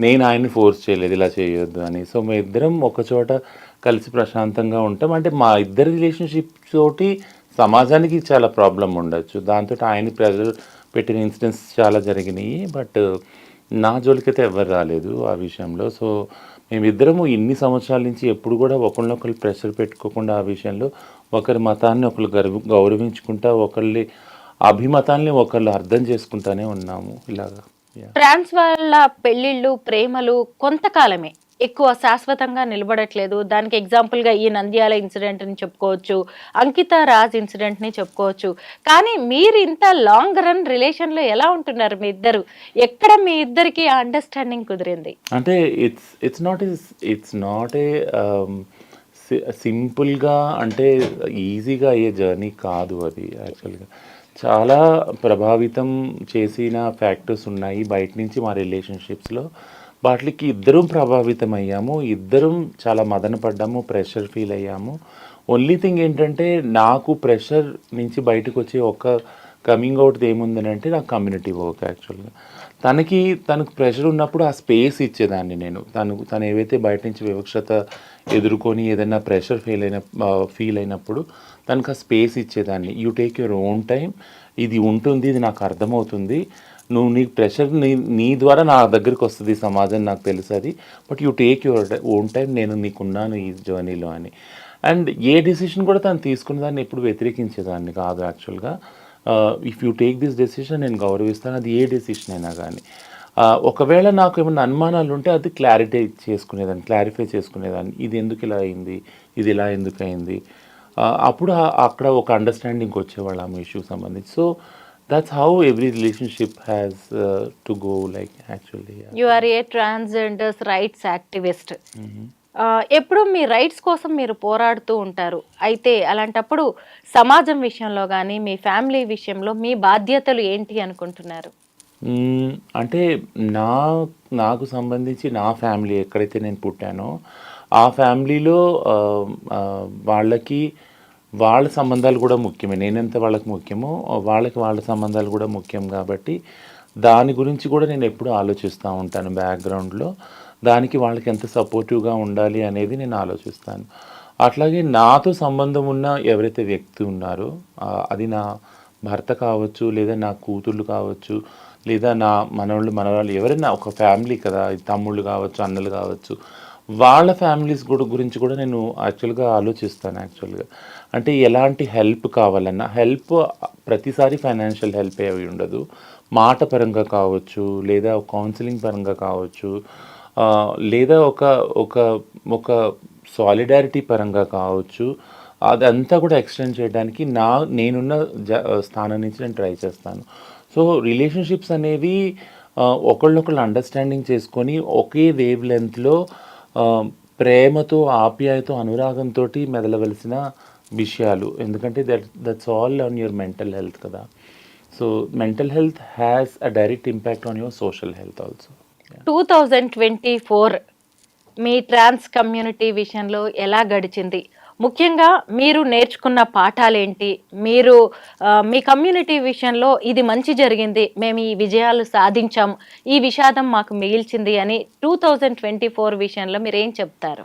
నేను ఆయన్ని ఫోర్స్ చేయలేదు ఇలా చేయొద్దు అని. సో మేము ఇద్దరం ఒకచోట కలిసి ప్రశాంతంగా ఉంటాం. అంటే మా ఇద్దరి రిలేషన్షిప్ తోటి సమాజానికి చాలా ప్రాబ్లం ఉండొచ్చు, దాంతో ఆయన ప్రెజర్ పెట్టిన ఇన్సిడెంట్స్ చాలా జరిగినాయి. బట్ నా జోలికైతే ఎవరు రాలేదు ఆ విషయంలో. సో మేమిద్దరము ఇన్ని సంవత్సరాల నుంచి ఎప్పుడు కూడా ఒకరినొకరు ప్రెషర్ పెట్టుకోకుండా ఆ విషయంలో ఒకరి మతాన్ని ఒకరు గౌరవించుకుంటా, ఒకళ్ళ అభిమతాల్ని ఒకళ్ళు అర్థం చేసుకుంటానే ఉన్నాము ఇలాగా. ట్రాన్స్ వాళ్ళ పెళ్ళిళ్ళు ప్రేమలు కొంతకాలమే, ఎక్కువ శాశ్వతంగా నిలబడట్లేదు. దానికి ఎగ్జాంపుల్గా ఈ నంద్యాల ఇన్సిడెంట్ని చెప్పుకోవచ్చు, అంకిత రాజ్ ఇన్సిడెంట్ని చెప్పుకోవచ్చు. కానీ మీరు ఇంత లాంగ్ రన్ రిలేషన్లో ఎలా ఉంటున్నారు మీ ఇద్దరు? ఎక్కడ మీ ఇద్దరికి అండర్స్టాండింగ్ కుదిరింది? అంటే ఇట్స్ నాట్ ఏ సింపుల్గా అంటే ఈజీగా అయ్యే జర్నీ కాదు అది. యాక్చువల్గా చాలా ప్రభావితం చేసిన ఫ్యాక్టర్స్ ఉన్నాయి బయట నుంచి మా రిలేషన్షిప్స్లో. వాటికి ఇద్దరం ప్రభావితం అయ్యాము, ఇద్దరం చాలా మదన పడ్డాము, ప్రెషర్ ఫీల్ అయ్యాము. ఓన్లీ థింగ్ ఏంటంటే నాకు ప్రెషర్ నుంచి బయటకు వచ్చే ఒక కమింగ్ అవుట్ ఏముందని అంటే నాకు కమ్యూనిటీ వర్క్. యాక్చువల్గా తనకు ప్రెషర్ ఉన్నప్పుడు ఆ స్పేస్ ఇచ్చేదాన్ని నేను. తను ఏవైతే బయట నుంచి వివక్షత ఎదుర్కొని ఏదైనా ప్రెషర్ ఫీల్ అయినప్పుడు తనకు ఆ స్పేస్ ఇచ్చేదాన్ని. You take your own time, ఇది ఉంటుంది, ఇది నాకు అర్థమవుతుంది, నీకు ప్రెషర్ నీ ద్వారా నా దగ్గరికి వస్తుంది సమాజం, నాకు తెలుసు అది, but you take your own time, నేను నీకున్నాను ఈ జర్నీలో అని. అండ్ ఏ డెసిషన్ కూడా తను తీసుకున్న దాన్ని ఎప్పుడు వ్యతిరేకించేదాన్ని కాదు. యాక్చువల్గా if you take this decision నేను గౌరవిస్తాను, అది ఏ డెసిషన్ అయినా కానీ. ఒకవేళ నాకు ఏమైనా అనుమానాలు ఉంటే అది క్లారిఫై చేసుకునేదాన్ని, ఇది ఎందుకు ఇలా అయింది, ఇది ఇలా ఎందుకు అయింది, అప్పుడు అక్కడ ఒక అండర్స్టాండింగ్ వచ్చేవాళ్ళు ఆ ఇష్యూకి సంబంధించి. So that's how every relationship has to go, like actually. Yeah. You are a transgender rights activist. ఎప్పుడు మీ రైట్స్ కోసం మీరు పోరాడుతూ ఉంటారు. అయితే అలాంటప్పుడు సమాజం విషయంలో కానీ మీ ఫ్యామిలీ విషయంలో మీ బాధ్యతలు ఏంటి అనుకుంటున్నారు? అంటే నాకు సంబంధించి నా ఫ్యామిలీ ఎక్కడైతే నేను పుట్టానో ఆ ఫ్యామిలీలో వాళ్ళ సంబంధాలు కూడా ముఖ్యమే. నేనెంత వాళ్ళకి ముఖ్యమో వాళ్ళ సంబంధాలు కూడా ముఖ్యం కాబట్టి దాని గురించి కూడా నేను ఎప్పుడూ ఆలోచిస్తూ ఉంటాను బ్యాక్గ్రౌండ్లో. దానికి వాళ్ళకి ఎంత సపోర్టివ్గా ఉండాలి అనేది నేను ఆలోచిస్తాను. అట్లాగే నాతో సంబంధం ఉన్న ఎవరైతే వ్యక్తి ఉన్నారో అది నా భర్త కావచ్చు, లేదా నా కూతుళ్ళు కావచ్చు, లేదా నా మనవాళ్ళు ఎవరైనా ఒక ఫ్యామిలీ కదా, తమ్ముళ్ళు కావచ్చు, అన్నలు కావచ్చు, వాళ్ళ ఫ్యామిలీస్ గురించి కూడా నేను యాక్చువల్గా ఆలోచిస్తాను. యాక్చువల్గా అంటే ఎలాంటి హెల్ప్ కావాలన్నా, హెల్ప్ ప్రతిసారి ఫైనాన్షియల్ హెల్ప్ అవి ఉండదు, మాట పరంగా కావచ్చు, లేదా కౌన్సిలింగ్ పరంగా కావచ్చు, లేదా ఒక సాలిడారిటీ పరంగా కావచ్చు, అదంతా కూడా ఎక్స్టెండ్ చేయడానికి నేనున్న స్థానం నుంచి నేను ట్రై చేస్తాను. సో రిలేషన్షిప్స్ అనేవి ఒకళ్ళొకళ్ళు అండర్స్టాండింగ్ చేసుకొని ఒకే వేవ్ లెంత్లో ప్రేమతో, ఆప్యాయతో, అనురాగంతో మెదలవలసిన విషయాలు. ఎందుకంటే that's all on your mental health కదా. So mental health has a direct impact on your social health also. 2024 మీ ట్రాన్స్ కమ్యూనిటీ విషయంలో ఎలా గడిచింది? ముఖ్యంగా మీరు నేర్చుకున్న పాఠాలేంటి? మీరు మీ కమ్యూనిటీ విషయంలో ఇది మంచి జరిగింది, మేము ఈ విజయాలు సాధించాము, ఈ విషాదం మాకు మిగిల్చింది అని 2024 విషయంలో మీరు ఏం చెప్తారు?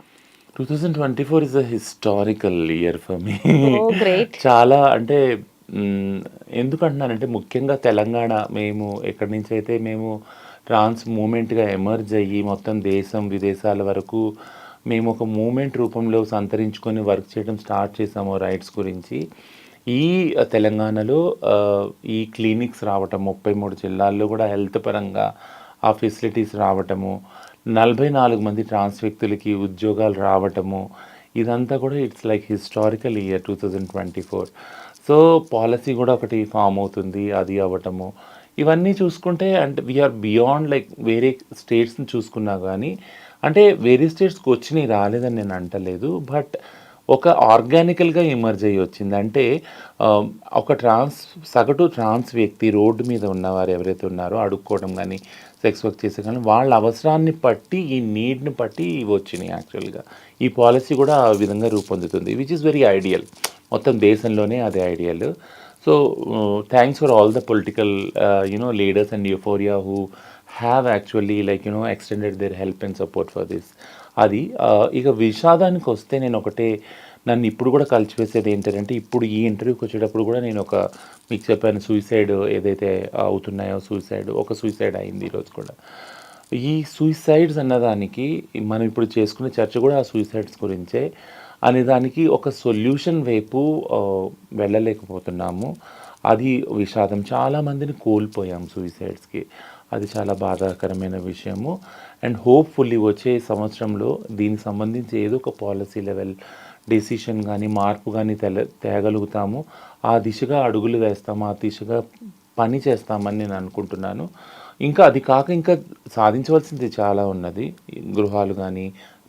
2024 is a historical year for me. Great. చాలా అంటే ఎందుకంటున్నానంటే ముఖ్యంగా తెలంగాణ, మేము ఎక్కడి నుంచి అయితే మేము ట్రాన్స్ మూమెంట్గా ఎమర్జ్ అయ్యి మొత్తం దేశం విదేశాల వరకు మేము ఒక మూమెంట్ రూపంలో సంతరించుకొని వర్క్ చేయడం స్టార్ట్ చేసాము రైట్స్ గురించి. ఈ తెలంగాణలో ఈ క్లినిక్స్ రావటం, 33 జిల్లాల్లో కూడా హెల్త్ పరంగా ఆ ఫెసిలిటీస్ రావటము, 44 మంది ట్రాన్స్ వ్యక్తులకి ఉద్యోగాలు రావటము, ఇదంతా కూడా it's like historical year 2024. So policy కూడా ఒకటి ఫామ్ అవుతుంది, అది అవ్వటము, ఇవన్నీ చూసుకుంటే అంటే వీఆర్ బియాండ్ లైక్ వేరే స్టేట్స్ని చూసుకున్నా కానీ, అంటే వేరే స్టేట్స్కి వచ్చినాయి రాలేదని నేను అంటలేదు, బట్ ఒక ఆర్గానికల్గా ఎమర్జ్ అయ్యి వచ్చింది. అంటే ఒక సగటు ట్రాన్స్ వ్యక్తి రోడ్డు మీద ఉన్నవారు ఎవరైతే ఉన్నారో అడుక్కోవడం కానీ సెక్స్ వర్క్ చేసే కానీ వాళ్ళ అవసరాన్ని బట్టి ఈ నీడ్ని బట్టి ఇవి వచ్చినాయి. యాక్చువల్గా ఈ పాలసీ కూడా ఆ విధంగా రూపొందుతుంది, విచ్ ఈస్ వెరీ ఐడియల్. మొత్తం దేశంలోనే అది ideal. So thanks for all the political leaders and euphoria who have actually extended their help and support for this. అది ఇక విషాదానికి వస్తే నేను ఒకటే, నన్ను ఇప్పుడు కూడా కలిసివేసేది ఏంటంటే, ఇప్పుడు ఈ ఇంటర్వ్యూకి వచ్చేటప్పుడు కూడా నేను మీకు చెప్పాను సూసైడ్ ఏదైతే అవుతున్నాయో, ఒక సూసైడ్ అయింది ఈరోజు కూడా. ఈ సూసైడ్స్ అన్నదానికి మనం ఇప్పుడు చేసుకునే చర్చ కూడా ఆ సూసైడ్స్ గురించే అనేదానికి ఒక సొల్యూషన్ వైపు వెళ్ళలేకపోతున్నాము. అది విషాదం. చాలామందిని కోల్పోయాం సూసైడ్స్కి. అది చాలా బాధాకరమైన విషయము. అండ్ హోప్ఫుల్లీ వచ్చే సంవత్సరంలో దీనికి సంబంధించి ఏదో ఒక పాలసీ లెవెల్ డెసిషన్ కానీ మార్పు కానీ తేగలుగుతాము. ఆ దిశగా అడుగులు వేస్తాము, ఆ దిశగా పని చేస్తామని నేను అనుకుంటున్నాను. ఇంకా అది కాక ఇంకా సాధించవలసింది చాలా ఉన్నది. గృహాలు కానీ,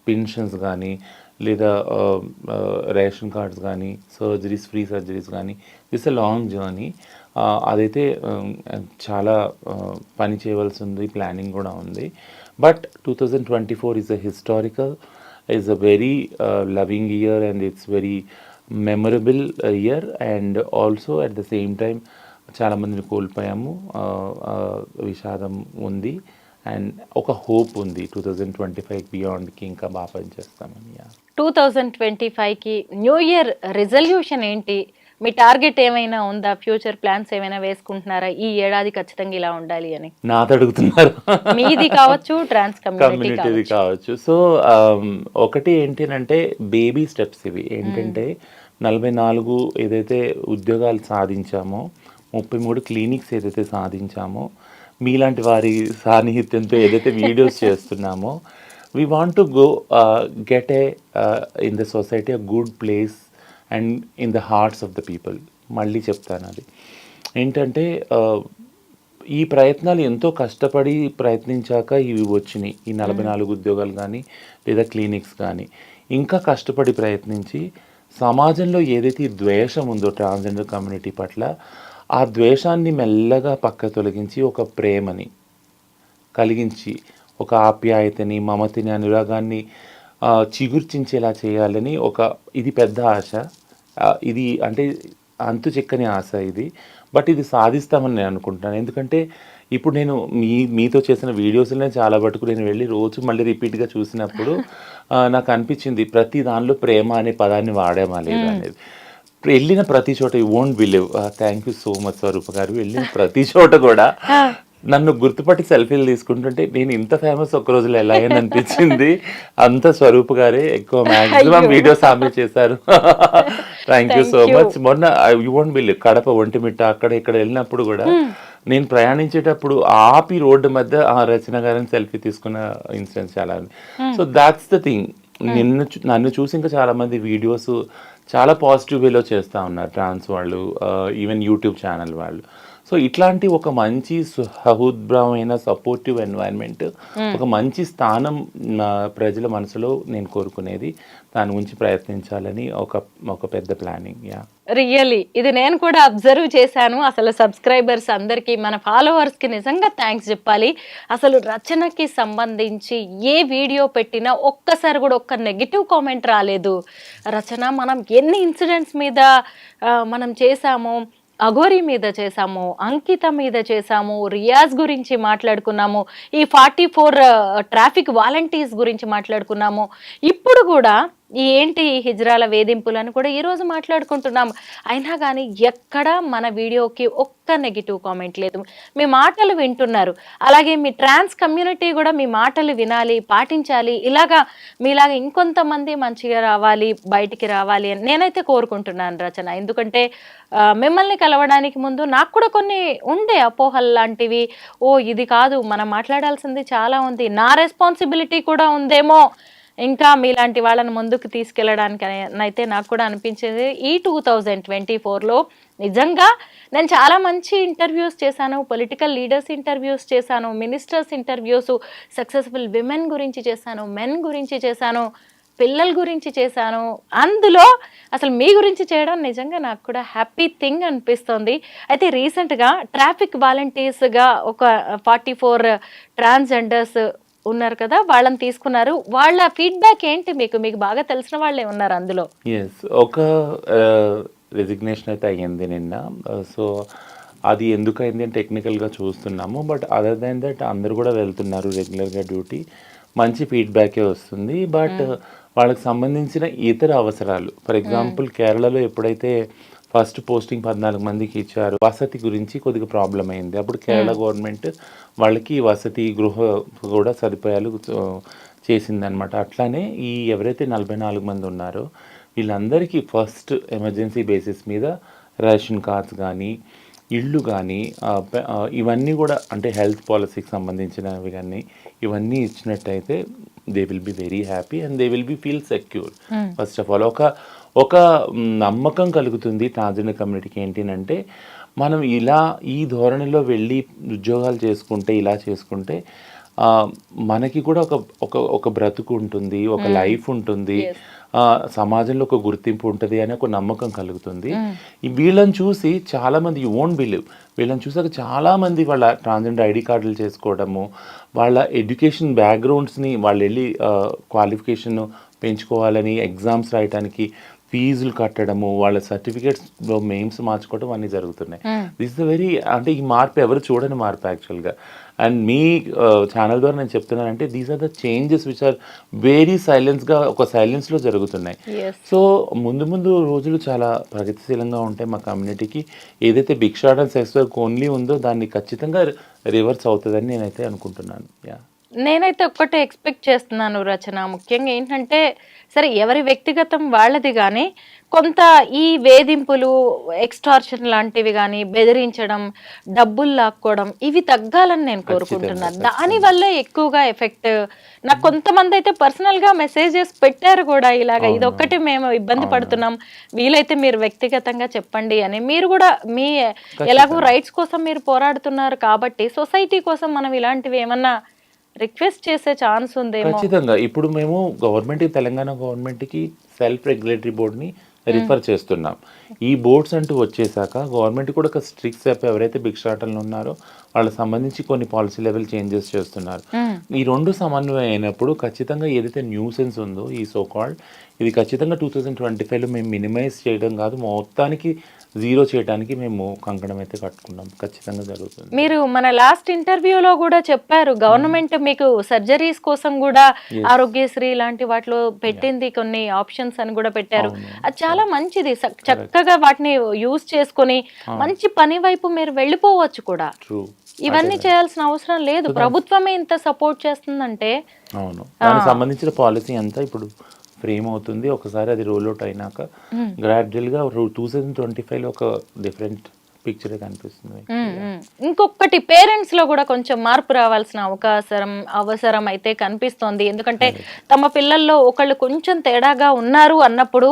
పెన్షన్స్ కానీ, లేదా రేషన్ కార్డ్స్ కానీ, సర్జరీస్, ఫ్రీ సర్జరీస్ కానీ. This a long journey. అదైతే చాలా పని చేయవలసి ఉంది, ప్లానింగ్ కూడా ఉంది. But 2024 is a historical, is a very loving year, and it's very memorable year. And also at the same time చాలామందిని కోల్పోయాము, విషాదం ఉంది. అండ్ ఒక హోప్ ఉంది 2025 బియాండ్కి ఇంకా బాగా పనిచేస్తామని. 2025కి న్యూ ఇయర్ రిజల్యూషన్ ఏంటి? మీ టార్గెట్ ఏమైనా ఉందా? ఫ్యూచర్ ప్లాన్స్ ఏమైనా వేసుకుంటున్నారా? ఈ ఏడాది ఖచ్చితంగా ఇలా ఉండాలి అని. నాతో అడుగుతున్నారు. మీది కావచ్చు, ట్రాన్స్ కమ్యూనిటీ కావచ్చు. సో ఒకటి ఏంటంటే బేబీ స్టెప్స్ ఇవి. ఏంటంటే 44 ఏదైతే ఉద్యోగాలు సాధించామో, 33 క్లినిక్స్ ఏదైతే సాధించామో, మీలాంటి వారి సాన్నిహిత్యంతో ఏదైతే వీడియోస్ చేస్తున్నామో, we want to go get in the society a good place and in the hearts of the people. మళ్ళీ చెప్తాను, అది ఏంటంటే ఈ ప్రయత్నాలు ఎంతో కష్టపడి ప్రయత్నించాక ఇవి వచ్చినాయి. ఈ 44 ఉద్యోగాలు కానీ, లేదా క్లినిక్స్ కానీ. ఇంకా కష్టపడి ప్రయత్నించి సమాజంలో ఏదైతే ద్వేషం ఉందో ట్రాన్స్జెండర్ కమ్యూనిటీ పట్ల, ఆ ద్వేషాన్ని మెల్లగా పక్క తొలగించి ఒక ప్రేమని కలిగించి, ఒక ఆప్యాయతని, మమతని, అనురాగాన్ని చిగుర్చించేలా చేయాలని ఇది పెద్ద ఆశ. ఇది అంటే అంతు చిక్కని ఆశ ఇది. బట్ ఇది సాధిస్తామని నేను అనుకుంటున్నాను. ఎందుకంటే ఇప్పుడు నేను మీతో చేసిన వీడియోస్లోనే చాలా మటుకు నేను వెళ్ళి రోజు మళ్ళీ రిపీట్గా చూసినప్పుడు నాకు అనిపించింది ప్రతి దానిలో ప్రేమ అనే పదాన్ని వాడామా లేదా అనేది. వెళ్ళిన ప్రతి చోట you won't believe. Thank you so much Swaroopa garu. వెళ్ళిన ప్రతి చోట కూడా నన్ను గుర్తుపట్టి సెల్ఫీలు తీసుకుంటుంటే నేను ఇంత ఫేమస్ ఒక్క రోజులో ఎలా అని అనిపించింది. అంత స్వరూప గారే ఎక్కువ మ్యాక్సిమం వీడియోస్ ఆమె చేశారు. Thank you so much. మొన్న you won't believe, Kadapa, Vontimitta అక్కడ ఇక్కడ వెళ్ళినప్పుడు కూడా నేను ప్రయాణించేటప్పుడు ఆపి రోడ్డు మధ్య రచన గారిని సెల్ఫీ తీసుకున్న ఇన్సిడెంట్స్ చాలా ఉంది. So that's the thing. నన్ను చూసి ఇంకా చాలా మంది వీడియోస్ చాలా పాజిటివ్ వేలో చేస్తూ ఉన్నారు ట్రాన్స్ వాళ్ళు, ఈవెన్ యూట్యూబ్ ఛానల్ వాళ్ళు. సో ఇట్లాంటి ఒక మంచి సహృద్భమైన సపోర్టివ్ ఎన్వైరన్మెంట్, ఒక మంచి స్థానం ప్రజల మనసులో నేను కోరుకునేది. దాని గురించి ప్రయత్నించాలని ఒక పెద్ద ప్లానింగ్. రియల్లీ ఇది నేను కూడా అబ్జర్వ్ చేశాను. అసలు సబ్స్క్రైబర్స్ అందరికీ, మన ఫాలోవర్స్కి నిజంగా థ్యాంక్స్ చెప్పాలి. అసలు రచనకి సంబంధించి ఏ వీడియో పెట్టినా ఒక్కసారి కూడా ఒక్క నెగిటివ్ కామెంట్ రాలేదు. రచన మనం ఎన్ని ఇన్సిడెంట్స్ మీద మనం చేశామో, అఘోరి మీద చేసాము, అంకిత మీద చేసాము, రియాజ్ గురించి మాట్లాడుకున్నాము, ఈ 44 ట్రాఫిక్ వాలంటీర్స్ గురించి మాట్లాడుకున్నాము. ఇప్పుడు కూడా ఏంటి హిజ్రాల వేధింపులను కూడా ఈరోజు మాట్లాడుకుంటున్నాం. అయినా కానీ ఎక్కడ మన వీడియోకి ఒక్క నెగిటివ్ కామెంట్ లేదు. మీ మాటలు వింటున్నారు. అలాగే మీ ట్రాన్స్ కమ్యూనిటీ కూడా మీ మాటలు వినాలి, పాటించాలి. ఇలాగా మీలాగా ఇంకొంతమంది మంచిగా రావాలి, బయటికి రావాలి అని నేనైతే కోరుకుంటున్నాను రచన. ఎందుకంటే మిమ్మల్ని కలవడానికి ముందు నాకు కూడా కొన్ని ఉండే అపోహలు లాంటివి. ఇది కాదు, మనం మాట్లాడాల్సింది చాలా ఉంది, నా రెస్పాన్సిబిలిటీ కూడా ఉందేమో ఇంకా మీలాంటి వాళ్ళని ముందుకు తీసుకెళ్ళడానికి అయితే నాకు కూడా అనిపించేది. ఈ 2024లో నిజంగా నేను చాలా మంచి ఇంటర్వ్యూస్ చేశాను, పొలిటికల్ లీడర్స్ ఇంటర్వ్యూస్ చేశాను, మినిస్టర్స్ ఇంటర్వ్యూస్, సక్సెస్ఫుల్ విమెన్ గురించి చేశాను, మెన్ గురించి చేశాను. పిల్లల గురించి చేశాను, అందులో అసలు మీ గురించి చేయడం నిజంగా నాకు కూడా హ్యాపీ థింగ్ అనిపిస్తుంది. అయితే రీసెంట్గా ట్రాఫిక్ వాలంటీర్స్గా ఒక 44 ట్రాన్స్జెండర్స్ ఉన్నారు కదా, వాళ్ళని తీసుకున్నారు. వాళ్ళ ఫీడ్బ్యాక్ ఏంటి? మీకు బాగా తెలిసిన వాళ్ళే ఉన్నారు అందులో. ఎస్, ఒక రెసిగ్నేషన్ అయితే అయ్యింది నిన్న. సో అది ఎందుకు అయింది అని టెక్నికల్గా చూస్తున్నాము. బట్ అదర్ దాన్ దట్ అందరు కూడా వెళ్తున్నారు రెగ్యులర్గా డ్యూటీ. మంచి ఫీడ్బ్యాకే వస్తుంది. బట్ వాళ్ళకి సంబంధించిన ఇతర అవసరాలు, ఫర్ ఎగ్జాంపుల్ కేరళలో ఎప్పుడైతే ఫస్ట్ పోస్టింగ్ 14 మందికి ఇచ్చారు, వసతి గురించి కొద్దిగా ప్రాబ్లం అయింది. అప్పుడు కేరళ గవర్నమెంట్ వాళ్ళకి వసతి గృహ కూడా సదుపాయాలు చేసిందనమాట. అట్లానే ఈ ఎవరైతే 44 మంది ఉన్నారో వీళ్ళందరికీ ఫస్ట్ ఎమర్జెన్సీ బేసిస్ మీద రేషన్ కార్డ్స్ కానీ, ఇళ్ళు కానీ, ఇవన్నీ కూడా అంటే హెల్త్ పాలసీకి సంబంధించినవి కానీ ఇవన్నీ ఇచ్చినట్టయితే they will be very happy and they will be feel secure. First of all ఒక నమ్మకం కలుగుతుంది ట్రాన్స్జెండర్ కమ్యూనిటీకి. ఏంటంటే మనం ఇలా ఈ ధోరణిలో వెళ్ళి ఉద్యోగాలు చేసుకుంటే, ఇలా చేసుకుంటే మనకి కూడా ఒక బ్రతుకు ఉంటుంది, ఒక లైఫ్ ఉంటుంది, సమాజంలో ఒక గుర్తింపు ఉంటుంది అనే ఒక నమ్మకం కలుగుతుంది. వీళ్ళని చూసి చాలామంది, యూ వోంట్ బిలీవ్, వీళ్ళని చూసాక చాలామంది వాళ్ళ ట్రాన్స్జెండర్ ఐడి కార్డులు చేసుకోవడము, వాళ్ళ ఎడ్యుకేషన్ బ్యాక్గ్రౌండ్స్ని వాళ్ళు వెళ్ళి క్వాలిఫికేషన్ పెంచుకోవాలని ఎగ్జామ్స్ రాయడానికి ఫీజులు కట్టడము, వాళ్ళ సర్టిఫికేట్స్లో నేమ్స్ మార్చుకోవడం అన్నీ జరుగుతున్నాయి. దిస్ ద వెరీ, అంటే ఈ మార్పు ఎవరు చూడని మార్పు యాక్చువల్గా. అండ్ మీ ఛానల్ ద్వారా నేను చెప్తున్నానంటే these are the changes which are very సైలెన్స్గా, ఒక సైలెన్స్లో జరుగుతున్నాయి. సో ముందు రోజులు చాలా ప్రగతిశీలంగా ఉంటాయి మా కమ్యూనిటీకి. ఏదైతే భిక్షాటన సెక్స్ వర్క్ ఓన్లీ ఉందో దాన్ని ఖచ్చితంగా రివర్స్ అవుతుందని నేనైతే అనుకుంటున్నాను. నేనైతే ఒక్కటే ఎక్స్పెక్ట్ చేస్తున్నాను రచన, ముఖ్యంగా ఏంటంటే సరే ఎవరి వ్యక్తిగతం వాళ్ళది, కానీ కొంత ఈ వేధింపులు, ఎక్స్టార్షన్ లాంటివి కానీ, బెదిరించడం, డబ్బులు లాక్కోవడం, ఇవి తగ్గాలని నేను కోరుకుంటున్నాను. దానివల్లే ఎక్కువగా ఎఫెక్ట్. నాకు కొంతమంది అయితే పర్సనల్గా మెసేజెస్ పెట్టారు కూడా, ఇలాగ ఇదొక్కటి మేము ఇబ్బంది పడుతున్నాం, వీలైతే మీరు వ్యక్తిగతంగా చెప్పండి అని. మీరు కూడా మీ ఎలాగో రైట్స్ కోసం మీరు పోరాడుతున్నారు కాబట్టి సొసైటీ కోసం మనం ఇలాంటివి ఏమన్నా రిక్వెస్ట్ చేసే ఛాన్స్ ఉందేమో. ఖచ్చితంగా. ఇప్పుడు మేము గవర్నమెంట్కి, తెలంగాణ గవర్నమెంట్కి సెల్ఫ్ రెగ్యులేటరీ బోర్డ్ని రిఫర్ చేస్తున్నాం. ఈ బోర్డ్స్ అంటూ వచ్చేసాక గవర్నమెంట్ కూడా ఒక స్ట్రిక్ట్ స్టెప్, ఎవరైతే భిక్షాటనలు ఉన్నారో వాళ్ళకి సంబంధించి కొన్ని పాలసీ లెవెల్ చేంజెస్ చేస్తున్నారు. ఈ రెండు సమన్వయం అయినప్పుడు ఖచ్చితంగా ఏదైతే న్యూసెన్స్ ఉందో ఈ సో కాల్డ్, ఇది ఖచ్చితంగా 2025లో మేము మినిమైజ్ చేయడం కాదు, మొత్తానికి జీరో చేయడానికి మేము కంకణం అయితే కట్టుకున్నాం. ఖచ్చితంగా జరుగుతుంది. మీరు మన లాస్ట్ ఇంటర్వ్యూలో కూడా చెప్పారు, గవర్నమెంట్ మీకు సర్జరీస్ కోసం కూడా ఆరోగ్యశ్రీ లాంటి వాటిలో పెట్టింది, కొన్ని ఆప్షన్స్ అని కూడా పెట్టారు. అది చాలా మంచిది. చక్కగా వాటిని యూజ్ చేసుకొని మంచి పని వైపు మీరు వెళ్ళిపోవచ్చు కూడా. ఇవన్నీ చేయాల్సిన అవసరం లేదు, ప్రభుత్వమే ఇంత సపోర్ట్ చేస్తుందంటే. అవును, దానికి సంబంధించిన పాలసీ అంతా ఇప్పుడు ఫ్రేమ్ అవుతుంది. ఒకసారి అది రోల్ అవుట్ అయినాక గ్రాడ్యువల్గా 2025లో ఒక డిఫరెంట్ పిక్చర్ కనిపిస్తుంది. ఇంకొకటి, పేరెంట్స్ లో కూడా కొంచెం మార్పు రావాల్సిన అవసరం అయితే కనిపిస్తోంది. ఎందుకంటే తమ పిల్లల్లో ఒకళ్ళు కొంచెం తేడాగా ఉన్నారు అన్నప్పుడు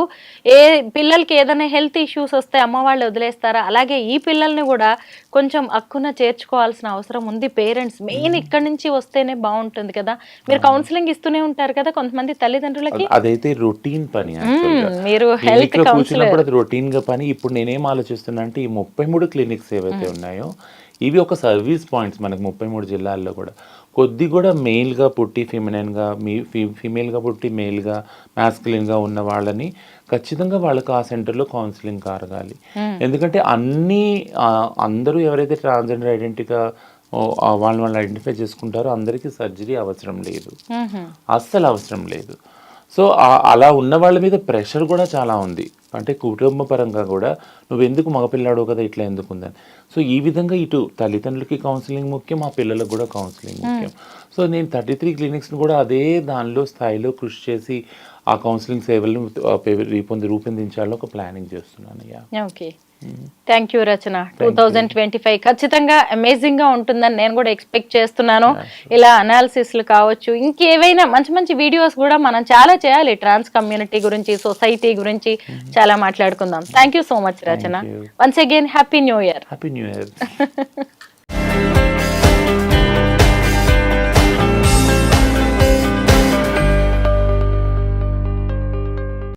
పిల్లలకి ఏదైనా హెల్త్ ఇష్యూస్ వస్తే అమ్మ వాళ్ళు వదిలేస్తారా, అలాగే ఈ పిల్లల్ని కూడా కొంచెం అక్కున చేర్చుకోవాల్సిన అవసరం ఉంది పేరెంట్స్. మెయిన్ ఇక్కడ నుంచి వస్తేనే బాగుంటుంది కదా. మీరు కౌన్సిలింగ్ ఇస్తూనే ఉంటారు కదా కొంతమంది తల్లిదండ్రులకి. అదైతే రొటీన్ పని, మీరు హెల్త్ కౌన్సిలర్, రొటీన్ గా పని. ఇప్పుడు నేనేం ఆలోచిస్తున్నా అంటే ఈ 33 క్లినిక్స్ ఏవైతే ఉన్నాయో ఇవి ఒక సర్వీస్ పాయింట్స్ మనకు 33 జిల్లాల్లో కూడా. కొద్ది కూడా మెయిల్గా పుట్టి ఫిమినైన్గా, ఫీమేల్గా పుట్టి మెయిల్గా, మ్యాస్కులిన్గా ఉన్న వాళ్ళని ఖచ్చితంగా వాళ్ళకి ఆ సెంటర్లో కౌన్సిలింగ్ కారగాలి. ఎందుకంటే అందరూ ఎవరైతే ట్రాన్స్జెండర్ ఐడెంటిటీగా వాళ్ళు ఐడెంటిఫై చేసుకుంటారో అందరికీ సర్జరీ అవసరం లేదు, అస్సలు అవసరం లేదు. సో అలా ఉన్న వాళ్ళ మీద ప్రెషర్ కూడా చాలా ఉంది. అంటే కుటుంబ పరంగా కూడా నువ్వు ఎందుకు మగపిల్లాడో కదా ఇట్లా ఎందుకు ఉందని. సో ఈ విధంగా ఇటు తల్లిదండ్రులకి కౌన్సిలింగ్ ముఖ్యం, ఆ పిల్లలకు కూడా కౌన్సిలింగ్ ముఖ్యం. సో నేను 33 క్లినిక్స్ని కూడా అదే దానిలో స్థాయిలో కృషి చేసి ఆ కౌన్సిలింగ్ సేవలను రూపొందించాలని ఒక ప్లానింగ్ చేస్తున్నాను. ఓకే, థ్యాంక్ యూ రచన. 2025 ఖచ్చితంగా అమేజింగ్ గా ఉంటుందని నేను కూడా ఎక్స్పెక్ట్ చేస్తున్నాను. ఇలా అనాలిసిస్లు కావచ్చు, ఇంకేవైనా మంచి మంచి వీడియోస్ కూడా మనం చాలా చేయాలి. ట్రాన్స్ కమ్యూనిటీ గురించి, సొసైటీ గురించి చాలా మాట్లాడుకుందాం. Thank you so much Rachana. Once again happy new year. Happy new year.